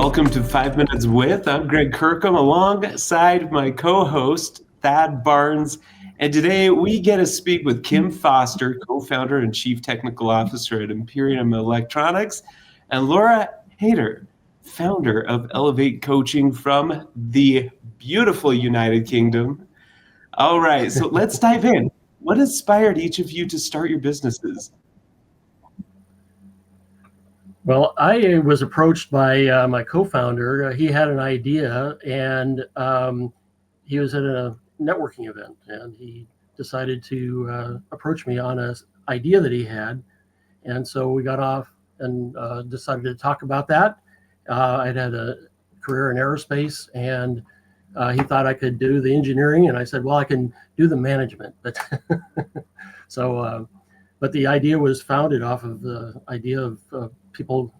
Welcome to 5 Minutes With. I'm Greg Kirkham alongside my co-host, Thad Barnes. And today we get to speak with Kim Foster, co-founder and chief technical officer at Imperium Electronics, and Laura Hayter, founder of Elevate Coaching from the beautiful United Kingdom. All right, so let's dive in. What inspired each of you to start your businesses? Well, I was approached by my co-founder. He had an idea, and he was at a networking event, and he decided to approach me on an idea that he had. And so we got off and decided to talk about that. I'd had a career in aerospace, and he thought I could do the engineering, and I said, well, I can do the management. But but the idea was founded off of the idea of people.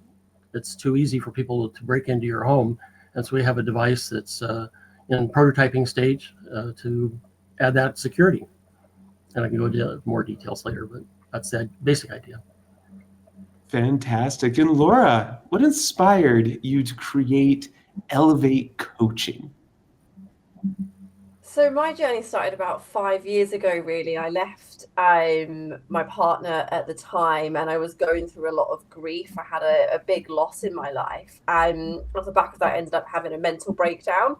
It's too easy for people to break into your home, and so we have a device that's in prototyping stage to add that security. And I can go into more details later, but that's the basic idea. Fantastic. And Laura, what inspired you to create Elevate Coaching? So my journey started about 5 years ago, really. I left my partner at the time, and I was going through a lot of grief. I had a big loss in my life. And off the back of that, I ended up having a mental breakdown.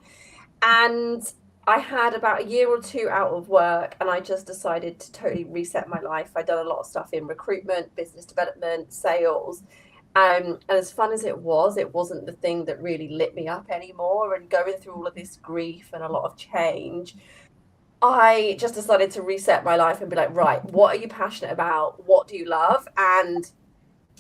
And I had about a year or two out of work, and I just decided to totally reset my life. I'd done a lot of stuff in recruitment, business development, sales. And as fun as it wasn't the thing that really lit me up anymore. And going through all of this grief and a lot of change, I just decided to reset my life and be like, right, what are you passionate about? What do you love? And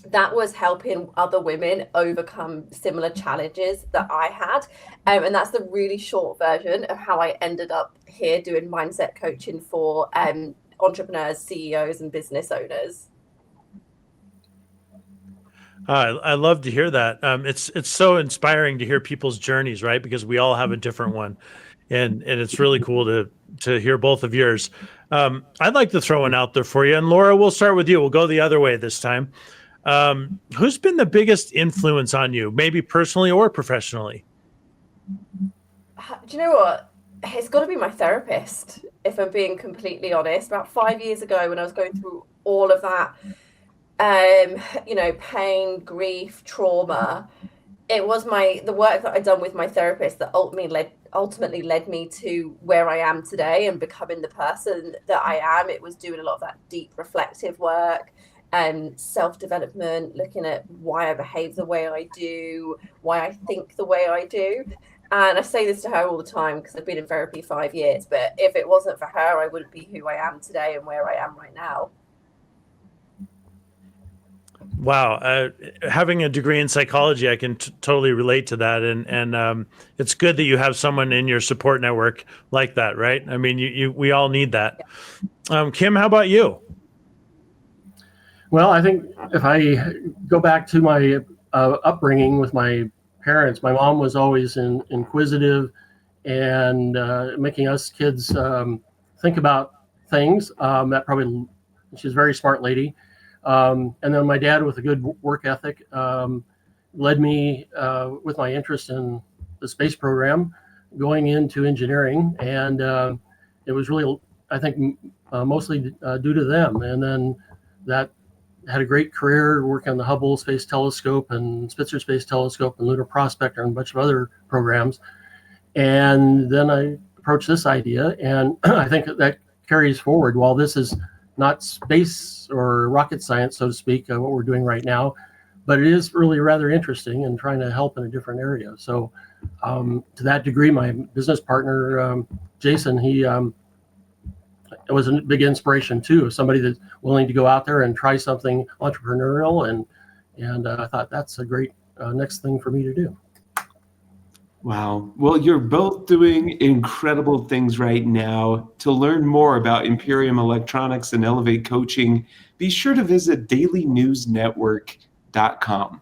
that was helping other women overcome similar challenges that I had. And that's the really short version of how I ended up here doing mindset coaching for entrepreneurs, CEOs, and business owners. I love to hear that. It's so inspiring to hear people's journeys, right? Because we all have a different one, and it's really cool to hear both of yours. I'd like to throw one out there for you, and Laura, we'll start with you. We'll go the other way this time. Who's been the biggest influence on you, maybe personally or professionally? Do you know what? It's got to be my therapist, if I'm being completely honest. About 5 years ago, when I was going through all of that, pain, grief, trauma, it was the work that I'd done with my therapist that ultimately led me to where I am today and becoming the person that I am. It was doing a lot of that deep reflective work and self-development, looking at why I behave the way I do, why I think the way I do. And I say this to her all the time because I've been in therapy 5 years, but if it wasn't for her, I wouldn't be who I am today and where I am right now. Wow. Having a degree in psychology, I can totally relate to that. And it's good that you have someone in your support network like that, right? I mean, we all need that. Kim, how about you? Well, I think if I go back to my upbringing with my parents, my mom was always inquisitive and making us kids think about things. She's a very smart lady. And then my dad, with a good work ethic, led me with my interest in the space program, going into engineering. And it was really, I think, mostly due to them. And then that had a great career working on the Hubble Space Telescope and Spitzer Space Telescope and Lunar Prospector and a bunch of other programs. And then I approached this idea, and I think that carries forward. While this is not space or rocket science, so to speak, what we're doing right now, but it is really rather interesting and trying to help in a different area. So to that degree, my business partner, Jason, he was a big inspiration too, somebody that's willing to go out there and try something entrepreneurial. And I thought that's a great next thing for me to do. Wow. Well, you're both doing incredible things right now. To learn more about Imperium Electronics and Elevate Coaching, be sure to visit dailynewsnetwork.com.